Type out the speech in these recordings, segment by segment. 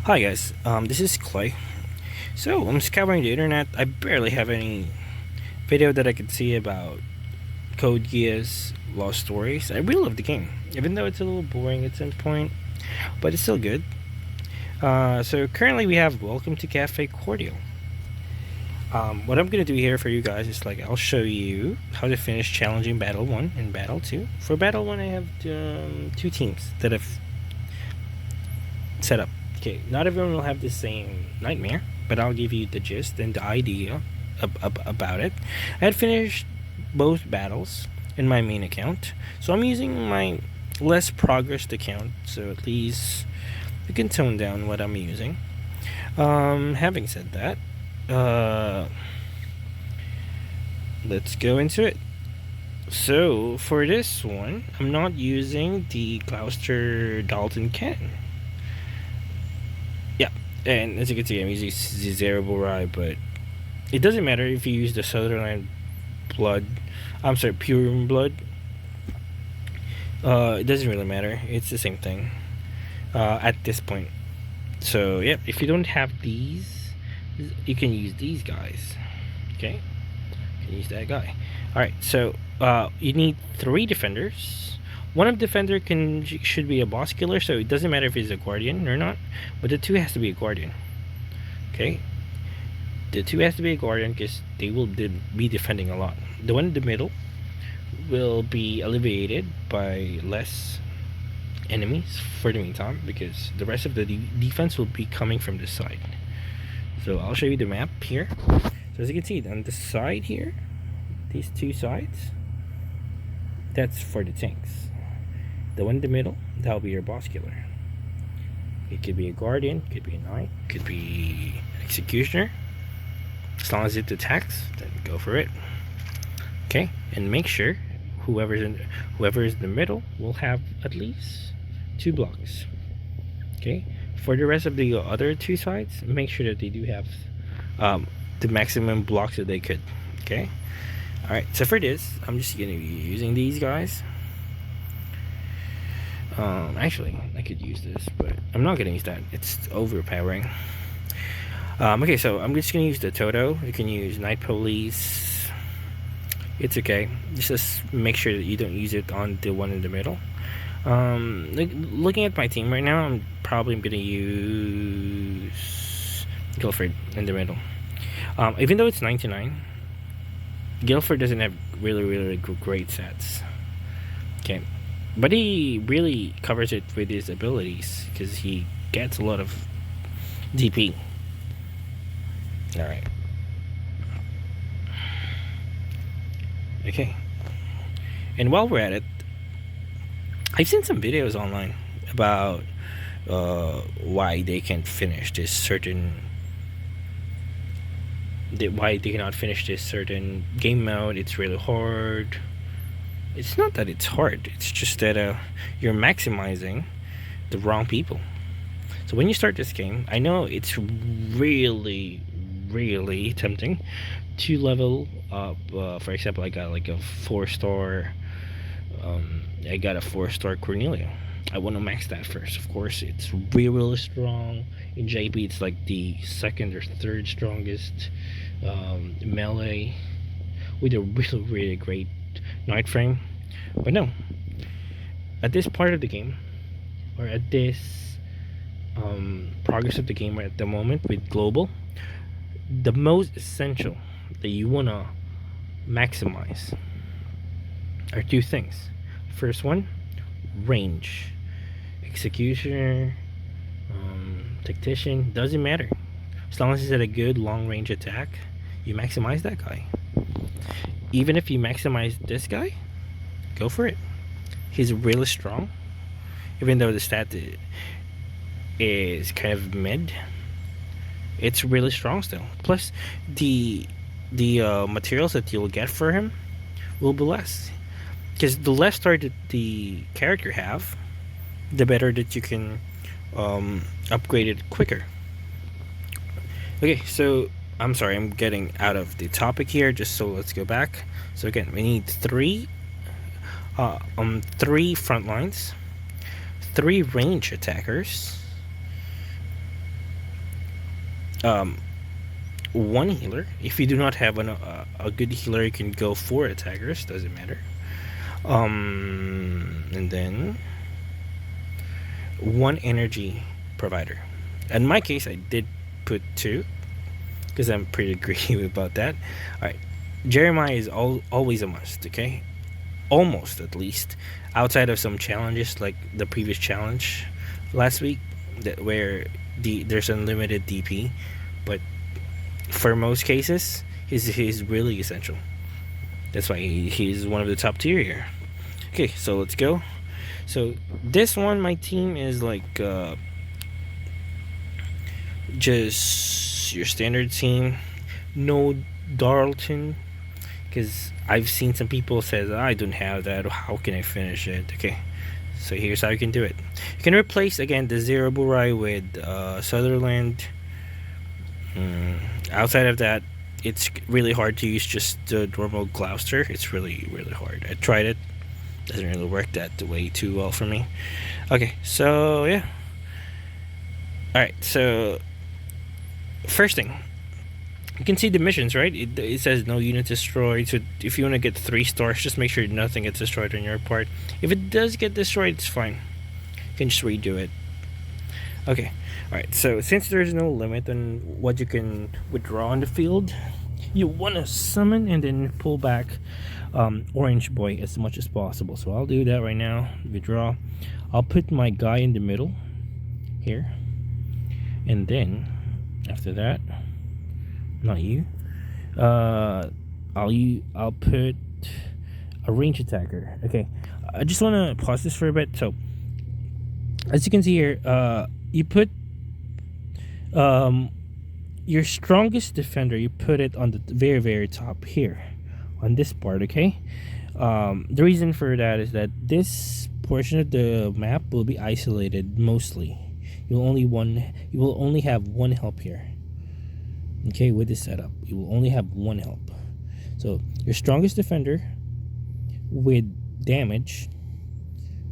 Hi guys, this is Clay. So I'm scouring the internet. I barely have any video that I could see about Code Geass Lost Stories. I really love the game, even though it's a little boring at some point, but it's still good. So currently we have Welcome to Cafe Cordial. What I'm gonna do here for you guys is I'll show you how to finish challenging Battle 1 and Battle 2. For Battle 1 I have two teams that I've set up. Okay, not everyone will have the same nightmare, but I'll give you the gist and the idea about it. I had finished both battles in my main account, so I'm using my less progressed account, so at least you can tone down what I'm using. Having said that, let's go into it. So for this one, I'm not using the Gloucester Dalton cannon. Yeah, and as you can see, I'm using the Zero Rye, but it doesn't matter if you use the Sutherland blood. I'm sorry, pure blood. It doesn't really matter. It's the same thing at this point. So yeah, if you don't have these, you can use these guys. Okay, you can use that guy. All right, so you need 3 defenders. One of the defender should be a boss killer, so it doesn't matter if he's a guardian or not, but the 2 has to be a guardian. Okay, the 2 has to be a guardian because they will be defending a lot. The one in the middle will be alleviated by less enemies for the meantime, because the rest of the defense will be coming from this side. So I'll show you the map here. So as you can see on the side here, these 2 sides, that's for the tanks. The one in the middle, that'll be your boss killer. It could be a guardian, could be a knight, could be an executioner. As long as it attacks, then go for it. Okay, and make sure whoever is in the middle will have at least 2 blocks. Okay, for the rest of the other 2 sides, make sure that they do have the maximum blocks that they could. Okay, all right. So for this, I'm just gonna be using these guys. Actually, I could use this, but I'm not gonna use that. It's overpowering. Okay, so I'm just gonna use the Toto. You can use Night Police. It's okay. Just make sure that you don't use it on the one in the middle. Looking at my team right now, I'm probably gonna use Guilford in the middle. Even though it's 99, Guilford doesn't have really great sets. Okay, but he really covers it with his abilities because he gets a lot of DP. Alright. Okay. And while we're at it, I've seen some videos online about why they can't finish this certain... why they cannot finish this certain game mode. It's really hard. It's not that it's hard, it's just that you're maximizing the wrong people. So when you start this game, I know it's really tempting to level up. For example, I got like a 4-star I got a 4-star Cornelia. I want to max that first. Of course, it's really strong. In JP, it's like the 2nd or 3rd strongest melee with a really great night frame. But no, at this part of the game, or at this progress of the game at the moment with global, the most essential that you want to maximize are 2 things. First one, range. Executioner, tactician, doesn't matter. As long as it's at a good long range attack, you maximize that guy. Even if you maximize this guy, go for it. He's really strong, even though the stat is kind of mid. It's really strong still. Plus, the materials that you'll get for him will be less, because the less star that the character have, the better that you can upgrade it quicker. Okay, so I'm sorry, I'm getting out of the topic here. Just so let's go back. So again, we need 3 front lines, 3 range attackers, one healer. If you do not have a good healer, you can go 4 attackers, doesn't matter. And then 1 energy provider. In my case, I did put 2 because I'm pretty greedy about that. Alright, Jeremiah is always a must, okay? Almost, at least. Outside of some challenges like the previous challenge last week, where there's unlimited DP, but for most cases, he's really essential. That's why he's one of the top tier here. Okay, so let's go. So this one, my team is like just your standard team. No Darlton, because I've seen some people says I don't have that. How can I finish it? Okay, so here's how you can do it. You can replace again the Zero Burai with Sutherland. Outside of that, it's really hard to use just the normal Gloucester. It's really hard. I tried it. Doesn't really work that way too well for me. Okay, so yeah. Alright, so first thing, you can see the missions, right? It says no unit destroyed. So if you want to get 3 stars, just make sure nothing gets destroyed on your part. If it does get destroyed, it's fine. You can just redo it. Okay, alright, so since there's no limit on what you can withdraw on the field, you want to summon and then pull back Orange Boy as much as possible. So I'll do that right now. Withdraw. I'll put my guy in the middle here, and then after that, not you, I'll put a range attacker. Okay, I just want to pause this for a bit. So as you can see here, you put your strongest defender, you put it on the very top here on this part. Okay, the reason for that is that this portion of the map will be isolated mostly. You will only have 1 help here. Okay, with this setup, you will only have 1 help. So your strongest defender with damage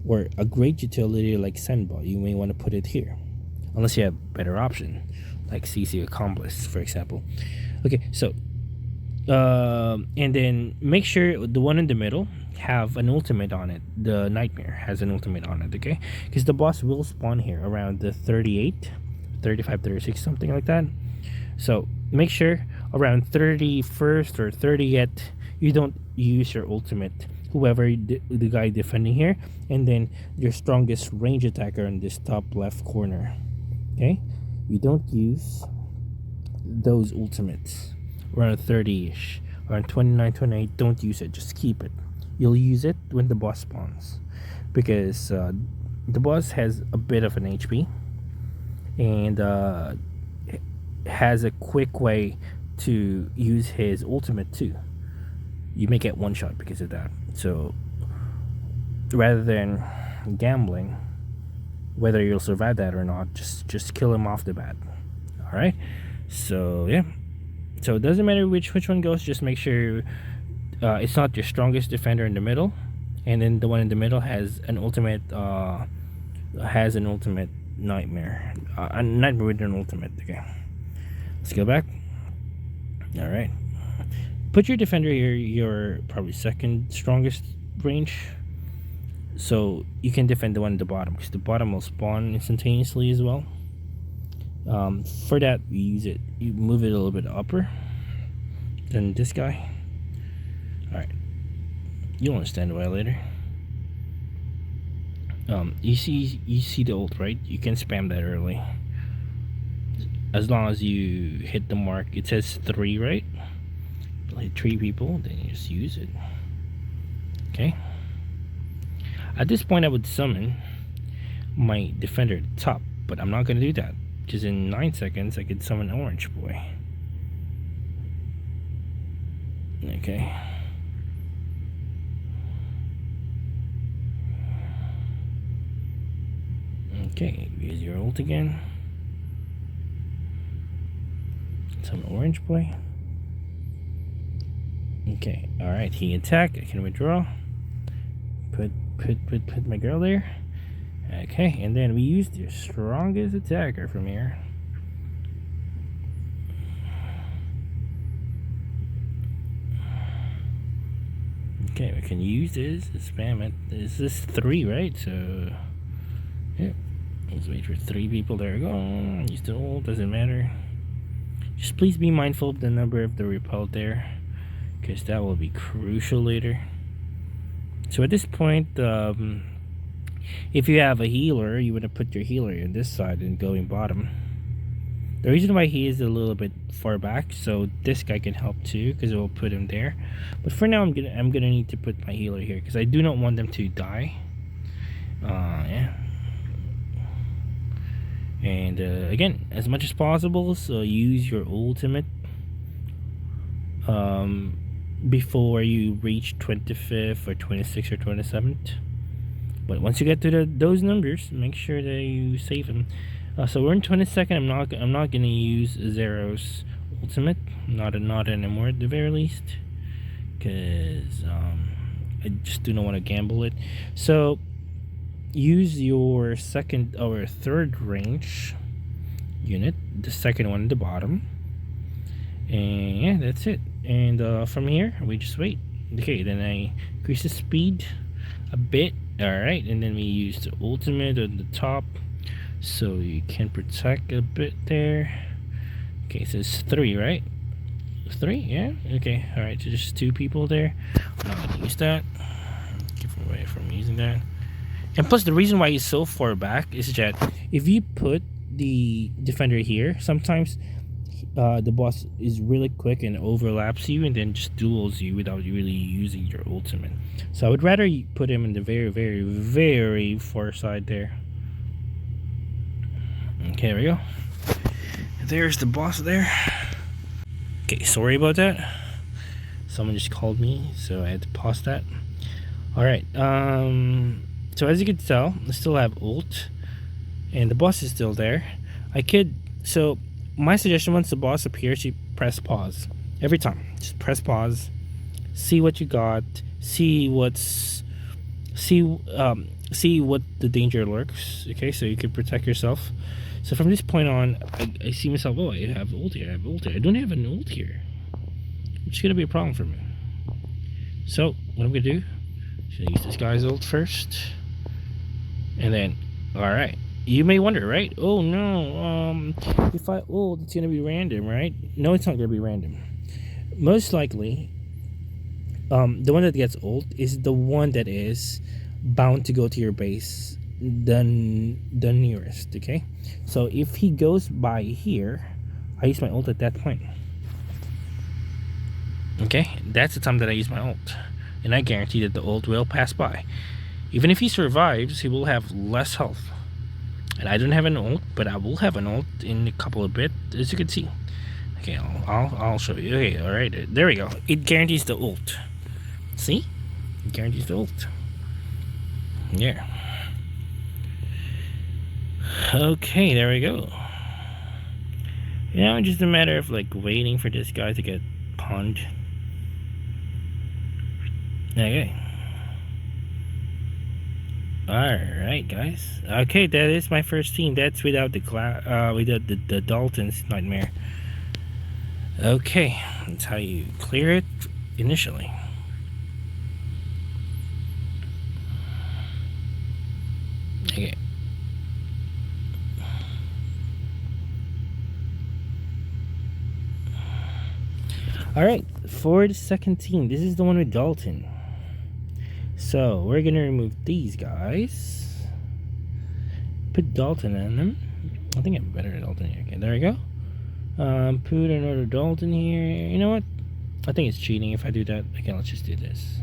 or a great utility like Sandball, you may want to put it here, unless you have better option like CC Accomplice, for example. Okay, so and then make sure the one in the middle have an ultimate on it. The Nightmare has an ultimate on it, okay? Because the boss will spawn here around the 38, 35, 36, something like that. So make sure around 31st or 30th you don't use your ultimate, whoever the guy defending here, and then your strongest range attacker in this top left corner. Okay, you don't use those ultimates around 30ish, around 29, 28. Don't use it, just keep it. You'll use it when the boss spawns, because the boss has a bit of an HP and has a quick way to use his ultimate too. You may get 1 shot because of that. So rather than gambling whether you'll survive that or not, just kill him off the bat. All right, so yeah, so it doesn't matter which one goes, just make sure it's not your strongest defender in the middle, and then the one in the middle has an ultimate Nightmare, a Nightmare with an ultimate. Okay, let's go back. All right, put your defender here, your probably second strongest range, so you can defend the one at the bottom, because the bottom will spawn instantaneously as well. For that, you move it a little bit upper than this guy. Alright, you'll understand why later. You see the ult, right? You can spam that early, as long as you hit the mark. It says 3, right? Like 3 people, then you just use it. Okay, at this point I would summon my defender at the top, but I'm not going to do that, because in 9 seconds I could summon Orange Boy. Okay, use your ult again, summon Orange Boy. Okay, alright, he attack, I can withdraw, put my girl there. Okay, and then we use the strongest attacker from here. Okay, we can use this, spam it. Is this 3, right? So, yeah. Let's wait for 3 people. There we go. Use the ult, doesn't matter. Just please be mindful of the number of the repel there, because that will be crucial later. So at this point, if you have a healer, you want to put your healer in this side and going bottom. The reason why he is a little bit far back, so this guy can help too, because it will put him there. But for now, I'm gonna need to put my healer here, because I do not want them to die. Yeah. And again, as much as possible, so use your ultimate before you reach 25th or 26th or 27th. But once you get to those numbers, make sure that you save them. So we're in 22nd. I'm not gonna use Zero's ultimate, not anymore at the very least, because I just do not want to gamble it. So use your second or third range unit, the second one at the bottom, and yeah, that's it. And from here we just wait. Okay, then I increase the speed a bit. Alright, and then we use the ultimate on the top, so you can protect a bit there. Okay, so it's 3, right? 3, yeah? Okay, alright, so just 2 people there. I'm not gonna use that. Keep away from using that. And plus, the reason why he's so far back is that if you put the defender here, sometimes the boss is really quick and overlaps you and then just duels you without really using your ultimate. So I would rather you put him in the very, very, very far side there. Okay, there we go. There's the boss there. Okay, sorry about that. Someone just called me, so I had to pause that. Alright, so as you can tell, I still have ult, and the boss is still there. So my suggestion, once the boss appears, you press pause every time. Just press pause, see what you got, see what the danger lurks. Okay, so you can protect yourself. So from this point on, I see myself. Oh, I have ult here. I don't have an ult here, which is gonna be a problem for me. So what I'm gonna do? Should I use this guy's ult first, and then, all right. You may wonder, right? Oh no, if I ult, it's gonna be random, right? No, it's not gonna be random. Most likely, the one that gets ult is the one that is bound to go to your base, the nearest. Okay, so if he goes by here, I use my ult at that point. Okay, that's the time that I use my ult, and I guarantee that the ult will pass by. Even if he survives, he will have less health. And I don't have an ult, but I will have an ult in a couple of bits, as you can see. Okay, I'll show you. Okay, all right, there we go. It guarantees the ult. See? It guarantees the ult. Yeah. Okay, there we go. Now it's just a matter of like waiting for this guy to get pawned. Okay. Alright, guys. Okay, that is my first team. That's without the Dalton's nightmare. Okay, that's how you clear it initially. Okay. Alright, for the second team, this is the one with Dalton. So we're gonna remove these guys. Put Dalton in them. I think I'm better at Dalton here. Okay, there we go. Put another Dalton here. You know what? I think it's cheating if I do that. Okay, let's just do this.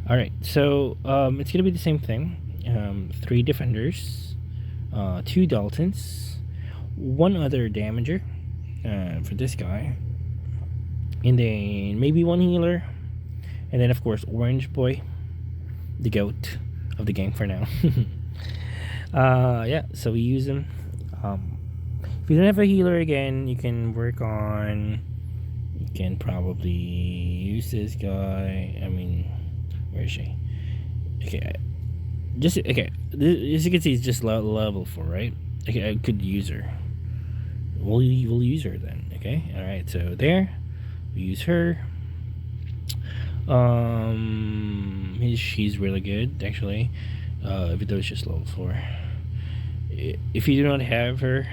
Alright, so it's gonna be the same thing. 3 defenders, 2 Daltons, 1 other damager for this guy, and then maybe 1 healer, and then of course Orange Boy, the goat of the game for now. Yeah, so we use him. If you don't have a healer, again, you can work on, you can probably use this guy. I mean, where is she? Okay, just okay, as you can see, it's just level 4, right? Okay, I could use her. We'll use her then. Okay, all right, so there we use her. She's really good actually. Even though it's just level 4. If you do not have her,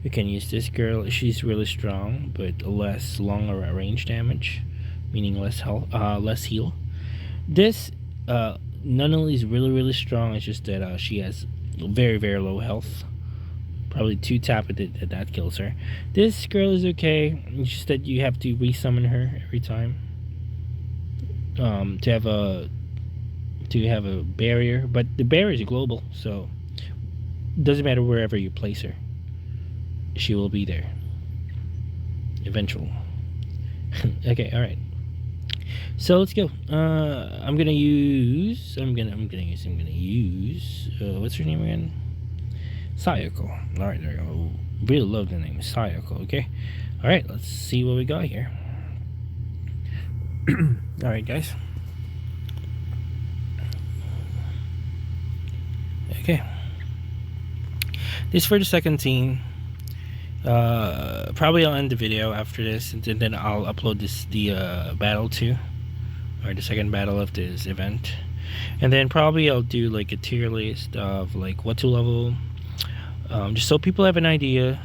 you can use this girl. She's really strong, but less long range damage, meaning less health, less heal. This not only is really strong, it's just that she has very low health. Probably 2 tap it that kills her. This girl is okay. It's just that you have to resummon her every time. To have a barrier, but the barrier is global, so it doesn't matter wherever you place her. She will be there. Eventually. Okay, alright. So let's go. I'm gonna use what's her name again? Sayako. Alright, there we go. Really love the name Sayako, okay? Alright, let's see what we got here. Alright guys. Okay. This for the second team. Probably I'll end the video after this, and then I'll upload the battle 2, or the second battle of this event, and then probably I'll do like a tier list of like what to level, just so people have an idea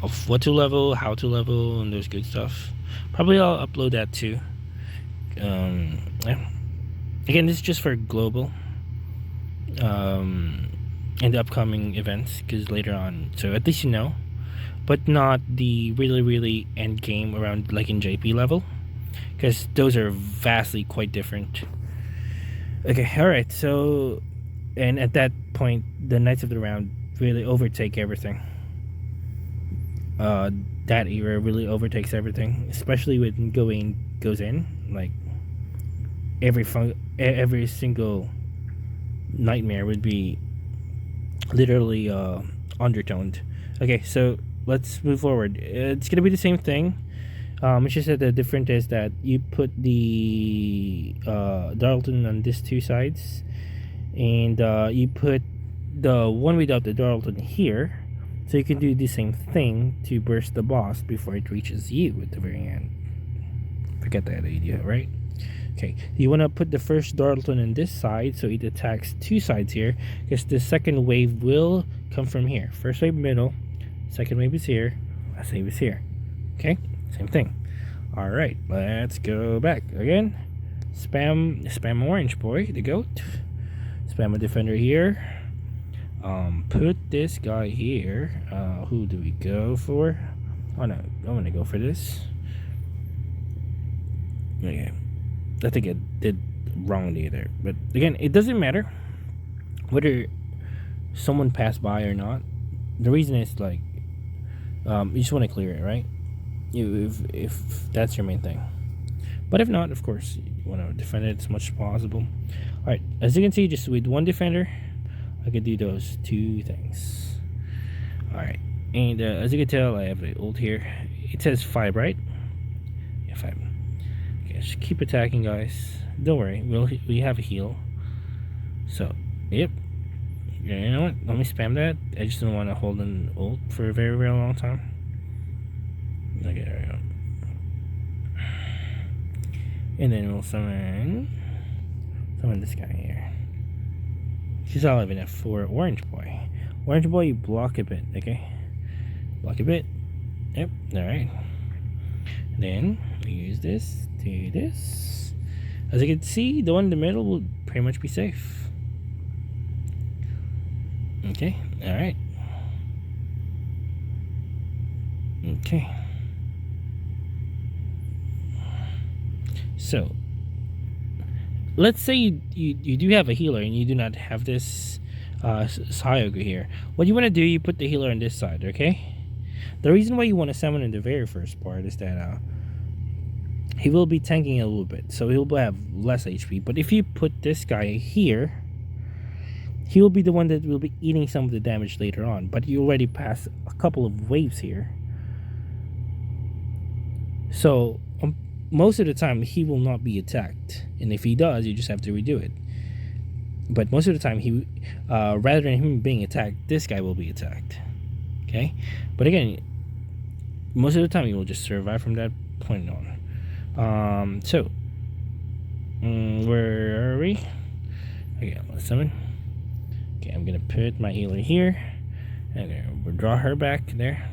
of what to level, how to level, and those good stuff. Probably I'll upload that too. Yeah. Again, this is just for global. In the upcoming events, because later on, so at least you know, but not the really end game around like in JP level, because those are vastly quite different. Okay, alright, so, and at that point the Knights of the Round really overtake everything. That era really overtakes everything, especially when Gawain goes in. Like every single nightmare would be literally undertoned. Okay, so let's move forward. It's gonna be the same thing. It's just that the difference is that you put the Darlton on these 2 sides, and you put the one without the Darlton here, so you can do the same thing to burst the boss before it reaches you at the very end. Forget that idea, right? Okay, you want to put the first Darlton on this side, so it attacks 2 sides here, because the second wave will come from here. First wave middle, second wave is here, last wave is here. Okay, same thing. Alright, let's go back again. Spam orange boy, the goat. Spam a defender here. Put this guy here. Who do we go for? Oh no, I'm gonna go for this. Okay, I think I did wrongly there, but again, it doesn't matter whether someone passed by or not. The reason is like, you just want to clear it, right? If that's your main thing. But if not, of course, you want to defend it as much as possible. Alright, as you can see, just with one defender, I could do those 2 things. Alright, and as you can tell, I have an ult here. It says 5, right? Yeah, 5. Okay, just keep attacking, guys. Don't worry, we have a heal. So, yep. Yeah, you know what? Let me spam that. I just don't want to hold an ult for a very long time. Okay, there we go. And then we'll summon this guy here. She's all even at 4. Orange boy. Orange boy, you block a bit, okay? Block a bit. Yep, alright. Then we use this to this. As you can see, the one in the middle will pretty much be safe. Okay, alright. Okay. So, let's say you do have a healer and you do not have this Sayako here. What you want to do, you put the healer on this side, okay? The reason why you want to summon in the very first part is that he will be tanking a little bit, so he'll have less HP. But if you put this guy here, he will be the one that will be eating some of the damage later on. But you already passed a couple of waves here, so most of the time he will not be attacked, and if he does, you just have to redo it. But most of the time, he rather than him being attacked, this guy will be attacked. Okay, but again, most of the time he will just survive from that point on. So where are we? Okay, let's summon. Okay, I'm gonna put my healer here. Okay, we'll draw her back there.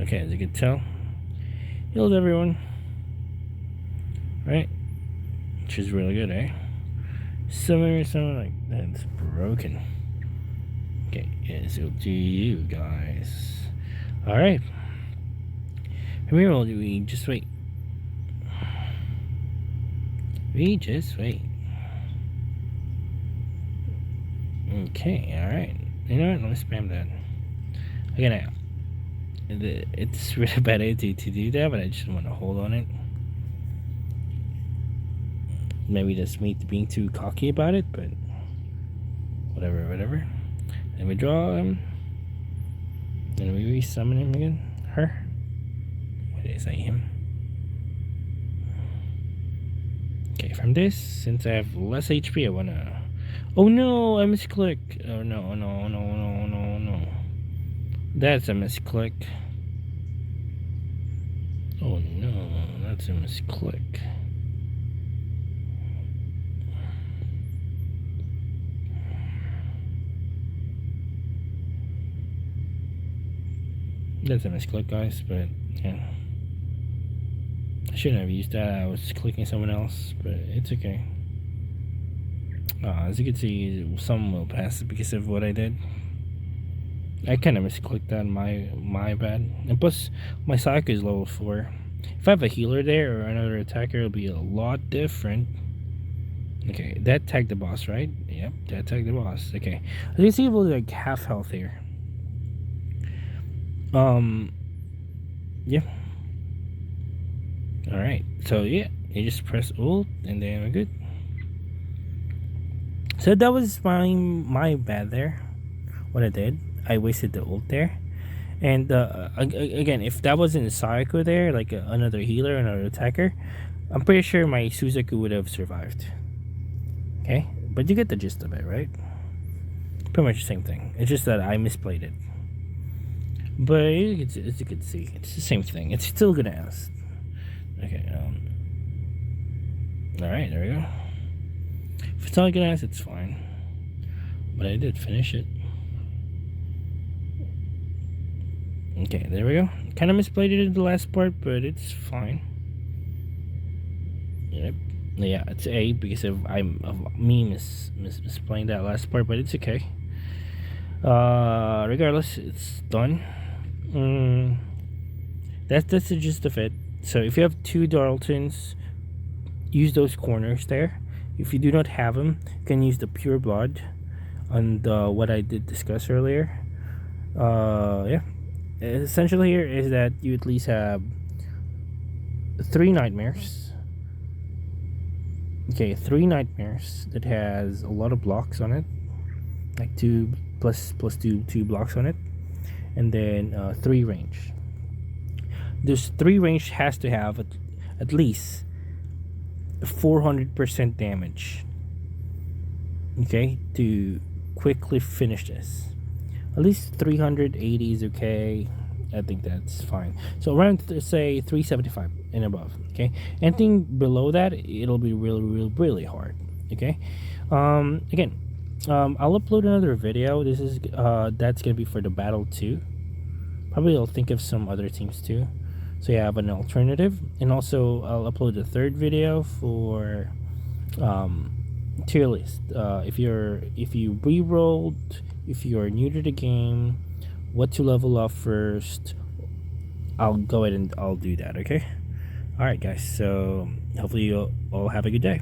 Okay, as you can tell, healed everyone. Right? Which is really good, eh? Something like that's broken. Okay, yeah, so do you guys. Alright. Remember, we just wait. We just wait. Okay, alright. You know what? Let me spam that. Again, it's really bad idea to do that, but I just want to hold on it. Maybe that's me being too cocky about it, but whatever. And we draw him. And we resummon him again. Her. What did I say? Him. Okay, from this, since I have less HP, I wanna. Oh no, I misclicked. Oh no. That's a misclick. Oh no, that's a misclick. That's a misclick, guys, but yeah. I shouldn't have used that. I was clicking someone else, but it's okay. As you can see, some will pass because of what I did. I kind of misclicked that, my bad. And plus, my psycho is level 4. If I have a healer there or another attacker, it'll be a lot different. Okay, that tagged the boss, right? Yep, that tagged the boss. Okay, as you can see, it was like half health here. Yeah. Alright, so yeah, you just press ult and then we're good. So that was my bad there. What I did, I wasted the ult there. And again, if that wasn't a Psycho there, like another healer, another attacker, I'm pretty sure my Suzaku would have survived. Okay, but you get the gist of it, right? Pretty much the same thing. It's just that I misplayed it. But as you can see, it's the same thing. It's still gonna ask. Okay. All right, there we go. If it's not gonna ask, it's fine. But I did finish it. Okay, there we go. Kind of misplayed it in the last part, but it's fine. Yep. Yeah, it's A because of misplaying that last part, but it's okay. Regardless, it's done. That's the gist of it. So if you have 2 Darltons, use those corners there. If you do not have them, you can use the pure blood and what I did discuss earlier. Yeah. Essentially here is that you at least have 3 nightmares. Okay, 3 nightmares that has a lot of blocks on it, like 2 plus 2 blocks on it, and then 3 range. This 3 range has to have at least 400% damage. Okay, to quickly finish this. At least 380 is okay. I think that's fine. So around say 375 and above. Okay, anything below that, it'll be really hard. Okay, again, I'll upload another video. This is that's gonna be for the battle 2. Probably I'll think of some other teams too, so you have an alternative. And also I'll upload a 3rd video for tier list. If you re-rolled, if you're new to the game, what to level up first, I'll go ahead and I'll do that. Okay, all right guys, so hopefully you all have a good day.